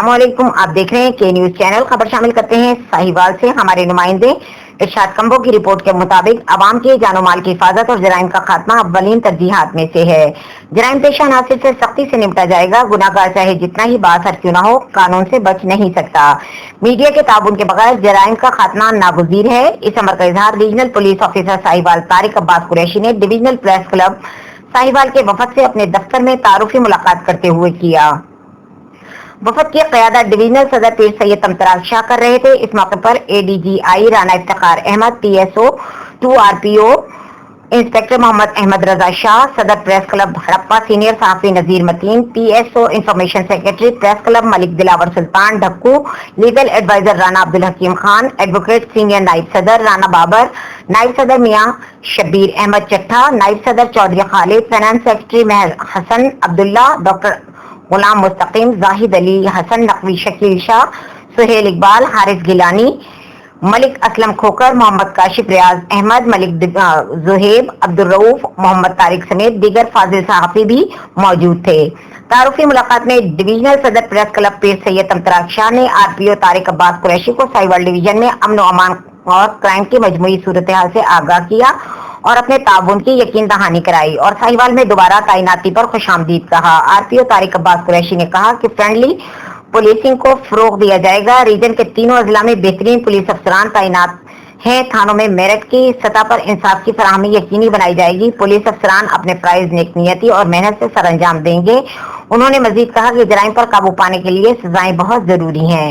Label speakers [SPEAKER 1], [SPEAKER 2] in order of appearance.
[SPEAKER 1] السلام علیکم، آپ دیکھ رہے ہیں کے نیوز چینل۔ خبر شامل کرتے ہیں ساہیوال سے ہمارے نمائندے ارشاد کمبو کی رپورٹ کے مطابق عوام کی جان و مال کی حفاظت اور جرائم کا خاتمہ اولین ترجیحات میں سے ہے۔ جرائم پیشہ عناصر سے سختی سے نمٹا جائے گا۔ گناہگار چاہے جتنا ہی بااثر کیوں نہ ہو، قانون سے بچ نہیں سکتا۔ میڈیا کے تعاون کے بغیر جرائم کا خاتمہ ناگزیر ہے۔ اس امر کا اظہار regional police officer Sahiwal Tariq Abbas Qureshi نے ڈویژنل پریس کلب ساہیوال کے وفد سے اپنے دفتر میں تعارفی ملاقات کرتے ہوئے کیا۔ وفد کی قیادت ڈویژنل صدر پیر سید امطراز شاہ کر رہے تھے۔ اس موقع پر A D G I Rana Iftikhar Ahmad, P S O 2 R P O inspector Muhammad Ahmad Raza Shah, صدر پریس کلب ہڑپا سینئر صحافی Nazir Mateen, P S O information secretary press club Malik Dilawar Sultan Dhakku, legal adviser Rana Abdul Hakim Khan, advocate senior نائب صدر رانا بابر، نائب صدر میاں شبیر احمد چٹھا، نائب صدر چودھری خالد، فائنانس سیکرٹری مہر حسن عبداللہ، ڈاکٹر غلام مستقیم، زاہد علی حسن نقوی، شکیل شاہ، سہیل اقبال، حارث گیلانی، ملک اسلم کھوکر، محمد کاشف، ریاض احمد، ملک زہیب، عبدالرؤف، محمد طارق سمیت دیگر فاضل صحافی بھی موجود تھے۔ تعارفی ملاقات میں ڈویژنل صدر پریس کلب پیر سید امطراز شاہ نے آر پی او طارق عباس قریشی کو ساہیوال ڈویژن میں امن و امان اور کرائم کی مجموعی صورتحال سے آگاہ کیا اور اپنے تعاون کی یقین دہانی کرائی اور ساہیوال میں دوبارہ تعیناتی پر خوش آمدید کہا۔ آر پی او طارق عباس قریشی نے کہا کہ فرینڈلی پولیسنگ کو فروغ دیا جائے گا۔ ریجن کے تینوں اضلاع میں بہترین پولیس افسران تعینات ہیں۔ تھانوں میں میرٹ کی سطح پر انصاف کی فراہمی یقینی بنائی جائے گی۔ پولیس افسران اپنے فرائض نیک نیتی اور محنت سے سر انجام دیں گے۔ انہوں نے مزید کہا کہ جرائم پر قابو پانے کے لیے سزائیں بہت ضروری ہیں۔